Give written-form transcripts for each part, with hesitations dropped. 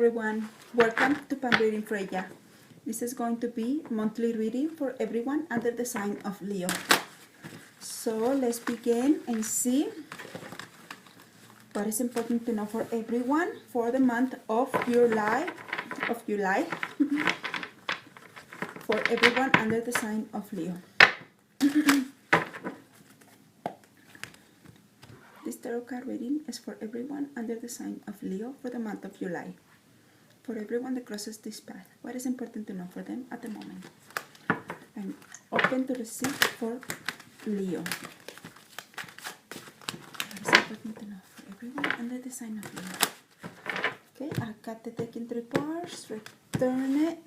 everyone, welcome to Pan Reading Freya. This is going to be monthly reading for everyone under the sign of Leo. So let's begin and see what is important to know for everyone for the month of July, for everyone under the sign of Leo. This tarot card reading is for everyone under the sign of Leo for the month of July. For everyone that crosses this path, what is important to know for them at the moment? I'm open to receive for Leo. What is important to know for everyone under the sign of Leo? Okay, I cut the deck in 3 parts, return it.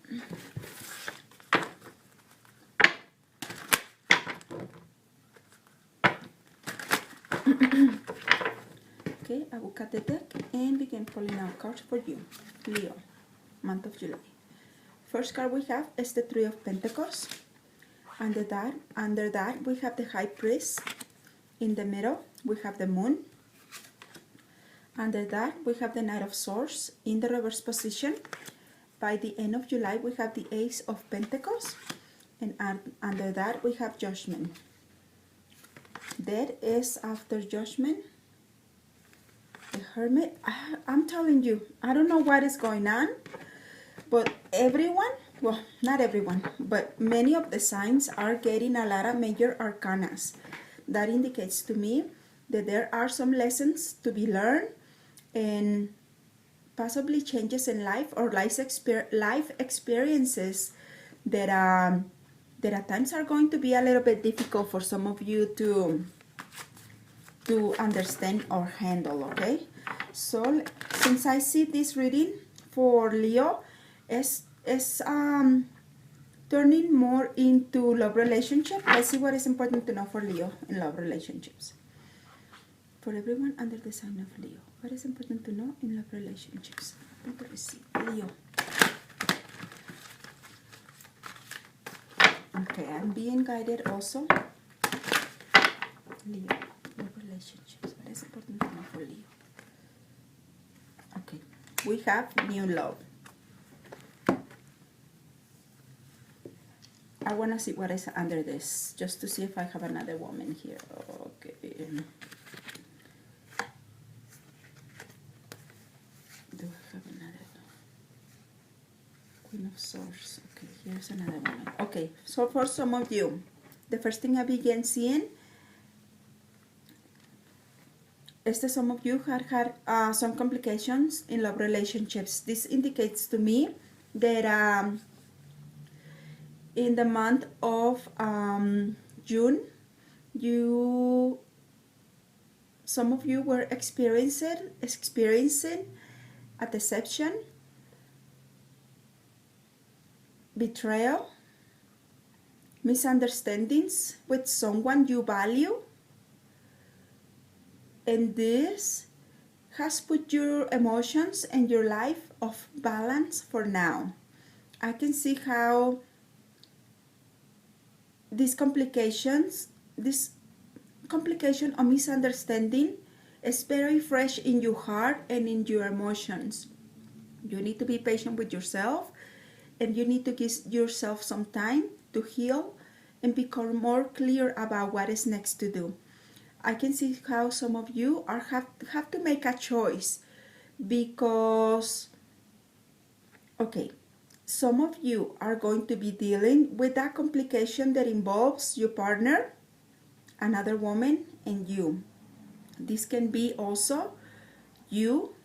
Okay, I will cut the deck and begin pulling out cards for you, Leo, month of July. First card we have is the Three of Pentacles. Under that we have the High Priest. In the middle we have the Moon. Under that we have the Knight of Swords in the reverse position. By the end of July we have the Ace of Pentacles, and under that we have Judgment. That is after Judgment, the Hermit. I'm telling you, I don't know what is going on, but everyone, well, not everyone, but many of the signs are getting a lot of major arcanas. That indicates to me that there are some lessons to be learned and possibly changes in life or life experiences that at times are going to be a little bit difficult for some of you to understand or handle, okay? So since I see this reading for Leo is turning more into love relationship. Let's see what is important to know for Leo in love relationships. For everyone under the sign of Leo, what is important to know in love relationships? I'm going to receive Leo. Okay, I'm being guided also. Leo, love relationships. What is important to know for Leo? Okay, we have new love. I want to see what is under this, just to see if I have another woman here. Okay. Do I have another? Queen of Swords. Okay, here's another woman. Okay, so for some of you, the first thing I began seeing is that some of you had some complications in love relationships. This indicates to me that in the month of June, some of you were experiencing a deception, betrayal, misunderstandings with someone you value, and this has put your emotions and your life off balance for now. I can see how this complication or misunderstanding is very fresh in your heart and in your emotions. You need to be patient with yourself, and you need to give yourself some time to heal and become more clear about what is next to do. I can see how some of you have to make a choice because, okay, some of you are going to be dealing with that complication that involves your partner, another woman, and you. This can be also you,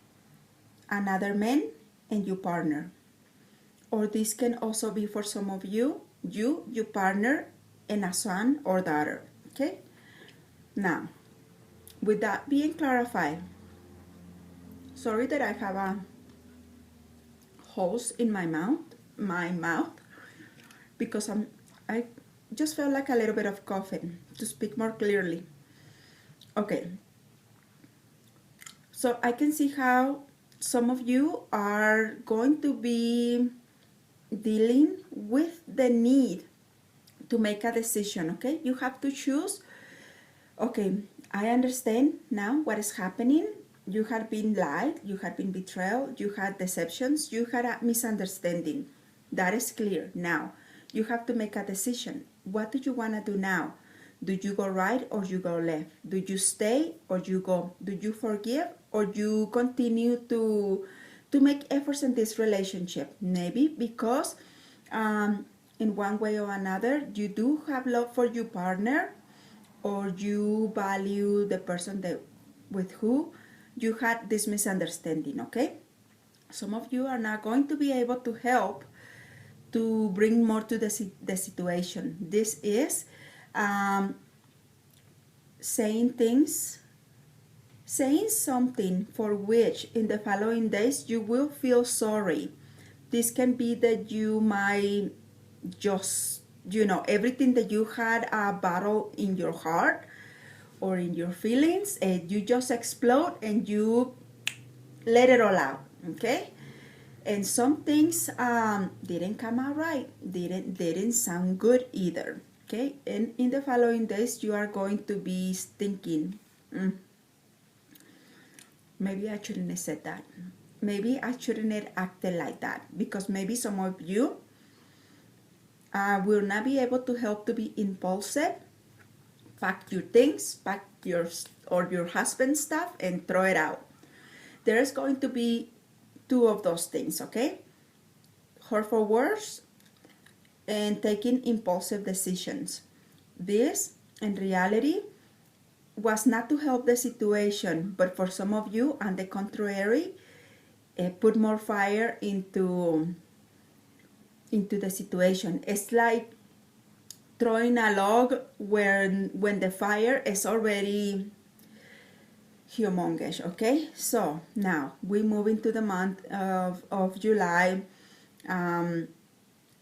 another man, and your partner. Or this can also be for some of you, your partner, and a son or daughter, okay? Now, with that being clarified, sorry that I have a holes in my mouth, because I just felt like a little bit of coughing to speak more clearly. Okay, so I can see how some of you are going to be dealing with the need to make a decision, okay? You have to choose. Okay, I understand now what is happening. You had been lied, you had been betrayed, you had deceptions, you had a misunderstanding. That is clear. Now, you have to make a decision. What do you want to do now? Do you go right or you go left? Do you stay or you go? Do you forgive or you continue to make efforts in this relationship? Maybe because in one way or another you do have love for your partner, or you value the person that with who you had this misunderstanding. Okay, some of you are not going to be able to help to bring more to the situation. This is um, saying things, saying something for which in the following days you will feel sorry. This can be that you might just, everything that you had a battle in your heart or in your feelings, and you just explode and you let it all out. Okay, and some things didn't come out right, didn't sound good either. Okay, and in the following days you are going to be thinking, maybe I shouldn't have said that, maybe I shouldn't have acted like that, because maybe some of you will not be able to help to be impulsive, pack your things, pack your or your husband's stuff and throw it out. There's going to be two of those things. Okay, hurtful words and taking impulsive decisions. This, in reality, was not to help the situation, but for some of you, on the contrary, put more fire into the situation. It's like throwing a log when the fire is already humongous. Okay, so now we move into the month of July.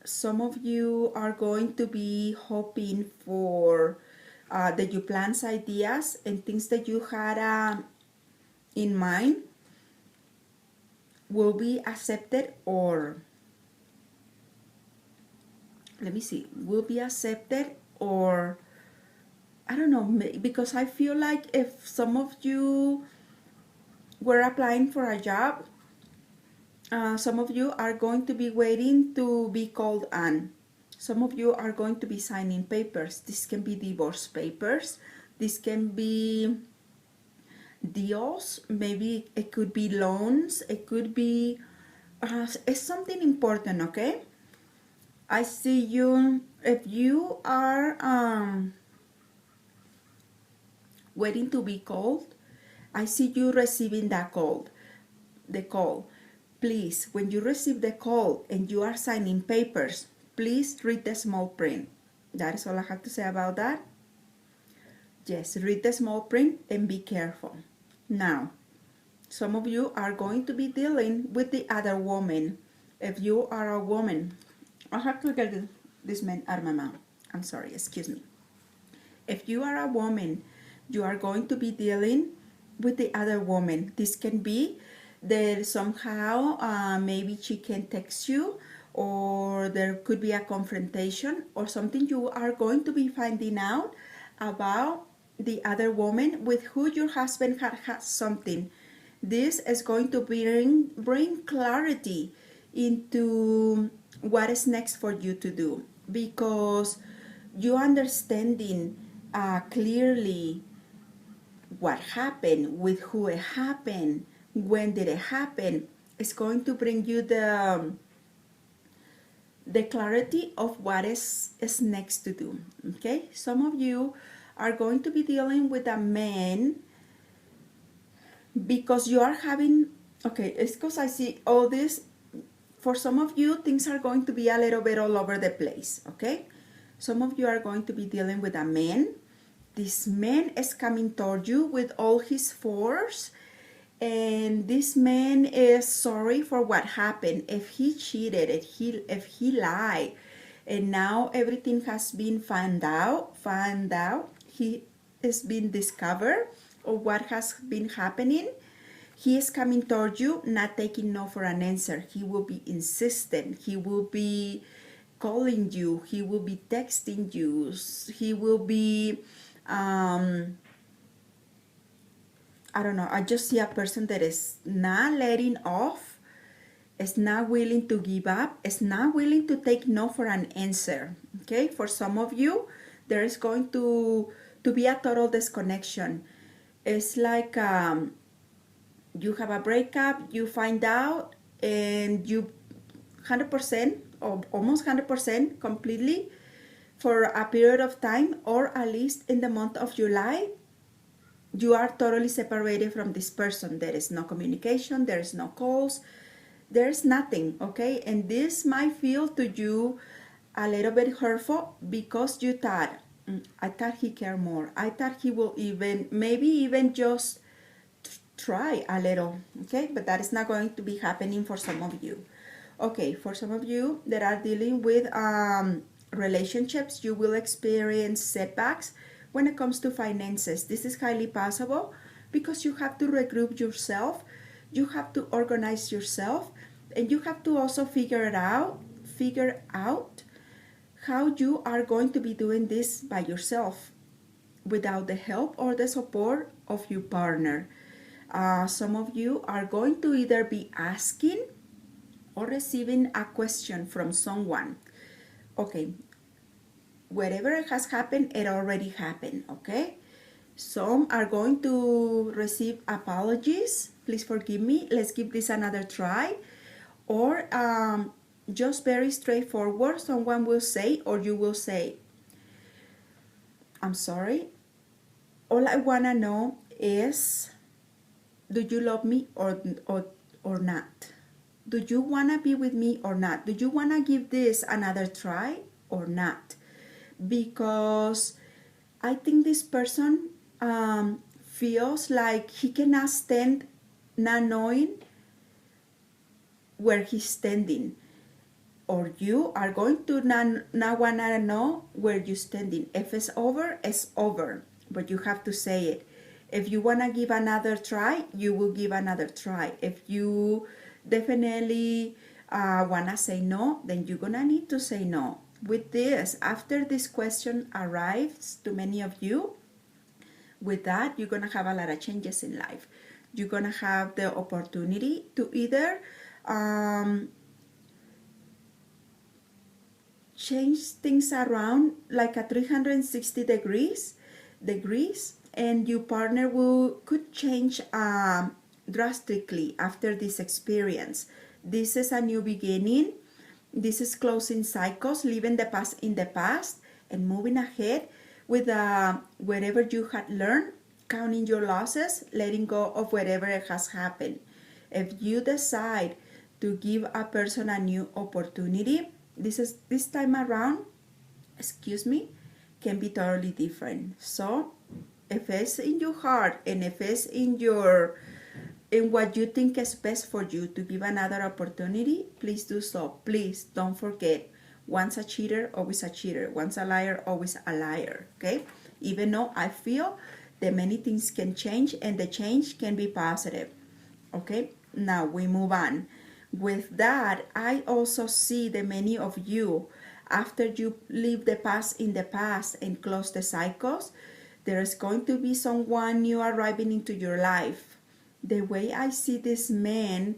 Some of you are going to be hoping for that your plans, ideas, and things that you had in mind will be accepted, or let me see, will be accepted, or I don't know, because I feel like if some of you were applying for a job, some of you are going to be waiting to be called on. Some of you are going to be signing papers. This can be divorce papers. This can be deals. Maybe it could be loans. It could be it's something important. Okay, I see you. If you are waiting to be called, I see you receiving the call. Please, when you receive the call and you are signing papers, please read the small print. That is all I have to say about that. Yes, read the small print and be careful. Now, some of you are going to be dealing with the other woman. If you are a woman, I have to get this man out of my mouth. I'm sorry, excuse me. If you are a woman, you are going to be dealing with the other woman. This can be that somehow maybe she can text you, or there could be a confrontation or something. You are going to be finding out about the other woman with who your husband had something. This is going to bring clarity into what is next for you to do, because you understanding clearly what happened, with who it happened, when did it happen, is going to bring you the clarity of what is next to do. Okay, some of you are going to be dealing with a man because you are having, okay, it's because I see all this. For some of you, things are going to be a little bit all over the place. Okay, some of you are going to be dealing with a man. This man is coming toward you with all his force, and this man is sorry for what happened. If he cheated, if he lied, and now everything has been found out, he is being discovered of what has been happening. He is coming toward you, not taking no for an answer. He will be insistent. He will be calling you. He will be texting you. He will be I don't know, I just see a person that is not letting off, is not willing to give up, is not willing to take no for an answer. Okay, for some of you, there is going to be a total disconnection. It's like you have a breakup, you find out, and you 100% or almost 100% completely for a period of time, or at least in the month of July, you are totally separated from this person. There is no communication, there is no calls, there's nothing, okay? And this might feel to you a little bit hurtful because you thought, I thought he cared more. I thought he will even, maybe even just try a little, okay? But that is not going to be happening for some of you. Okay, for some of you that are dealing with relationships, you will experience setbacks when it comes to finances. This is highly possible because you have to regroup yourself, you have to organize yourself, and you have to also figure out how you are going to be doing this by yourself without the help or the support of your partner. Some of you are going to either be asking or receiving a question from someone. Okay, whatever has happened, it already happened, okay? Some are going to receive apologies. Please forgive me. Let's give this another try. Or just very straightforward, someone will say, or you will say, I'm sorry. All I want to know is, do you love me or not? Do you want to be with me or not? Do you want to give this another try or not? Because I think this person feels like he cannot stand not knowing where he's standing. Or you are going to not want to know where you're standing. If it's over, it's over. But you have to say it. If you want to give another try, you will give another try. If you definitely want to say no, then you're going to need to say no. With this, after this question arrives to many of you, with that, you're going to have a lot of changes in life. You're going to have the opportunity to either change things around like a 360 degrees, and your partner could change drastically after this experience. This is a new beginning. This is closing cycles, leaving the past in the past and moving ahead with whatever you had learned, counting your losses, letting go of whatever has happened. If you decide to give a person a new opportunity, this time around, can be totally different. So if it's in your heart and if it's in what you think is best for you to give another opportunity, please do so. Please don't forget, once a cheater, always a cheater. Once a liar, always a liar. Okay? Even though I feel that many things can change and the change can be positive. Okay? Now we move on. With that, I also see that many of you, after you leave the past in the past and close the cycles, there is going to be someone new arriving into your life. The way I see this man,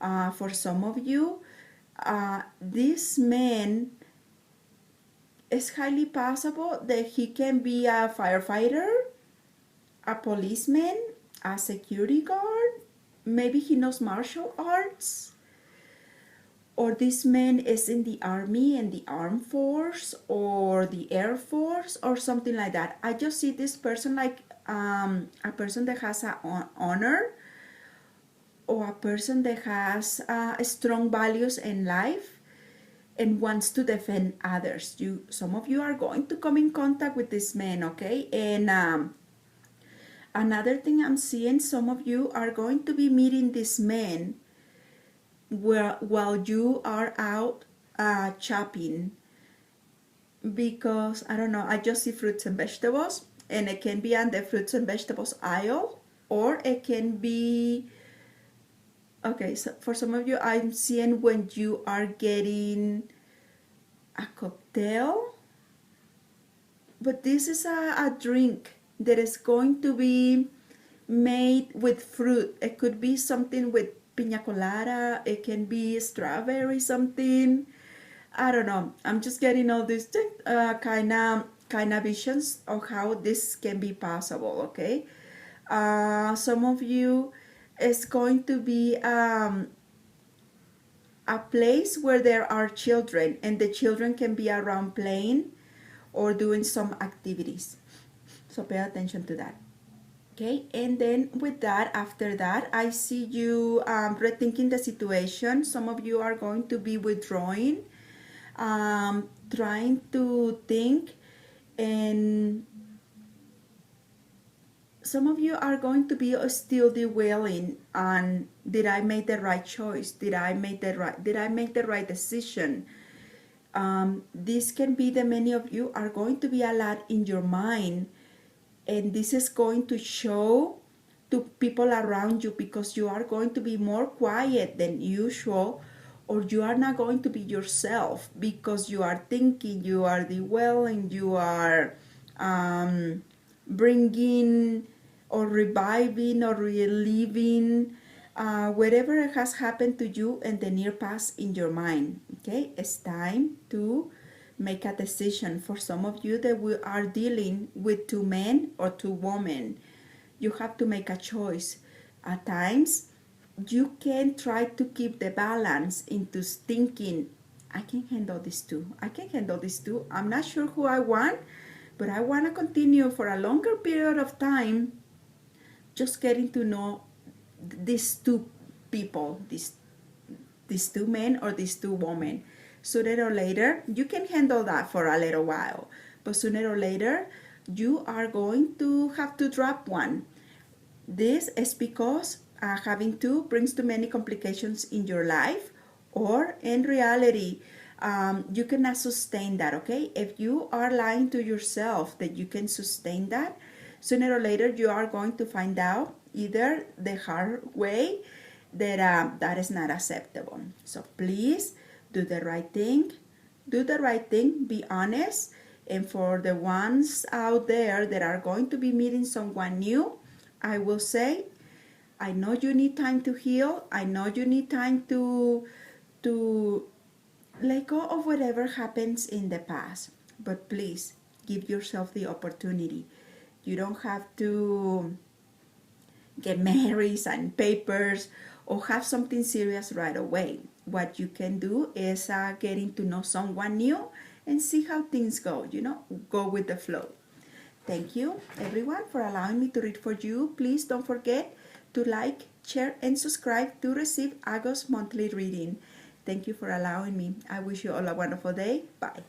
for some of you, this man is highly possible that he can be a firefighter, a policeman, a security guard. Maybe he knows martial arts. Or this man is in the army and the armed force or the air force or something like that. I just see this person like a person that has an honor, or a person that has strong values in life and wants to defend others. Some of you are going to come in contact with this man, okay? And another thing I'm seeing, some of you are going to be meeting this man while you are out shopping, because I don't know, I just see fruits and vegetables, and it can be on the fruits and vegetables aisle, or it can be, okay, so for some of you, I'm seeing when you are getting a cocktail, but this is a drink that is going to be made with fruit. It could be something with piña colada. It can be strawberry something. I don't know. I'm just getting all these kind of visions of how this can be possible. Okay. Some of you, it's going to be a place where there are children, and the children can be around playing or doing some activities. So pay attention to that. Okay, and then with that, after that, I see you rethinking the situation. Some of you are going to be withdrawing, trying to think, and some of you are going to be still dwelling on, did I make the right choice? Did I make the right decision? This can be that many of you are going to be a lot in your mind, and this is going to show to people around you because you are going to be more quiet than usual, or you are not going to be yourself because you are thinking, you are dwelling, you are bringing or reviving or reliving whatever has happened to you in the near past in your mind. Okay, it's time to make a decision. For some of you that we are dealing with two men or two women, you have to make a choice. At times, you can try to keep the balance into thinking, I can handle this too. I can handle this too. I'm not sure who I want, but I want to continue for a longer period of time just getting to know these two people, these two men or these two women. Sooner or later, you can handle that for a little while, but sooner or later, you are going to have to drop one. This is because having two brings too many complications in your life, or in reality, you cannot sustain that. Okay, if you are lying to yourself that you can sustain that, sooner or later you are going to find out either the hard way that that is not acceptable. So please do the right thing. Do the right thing. Be honest. And for the ones out there that are going to be meeting someone new, I will say, I know you need time to heal. I know you need time to let go of whatever happens in the past. But please give yourself the opportunity. You don't have to get married, sign papers, or have something serious right away. What you can do is getting to know someone new and see how things go. Go with the flow. Thank you, everyone, for allowing me to read for you. Please don't forget to like, share, and subscribe to receive August monthly reading. Thank you for allowing me. I wish you all a wonderful day. Bye.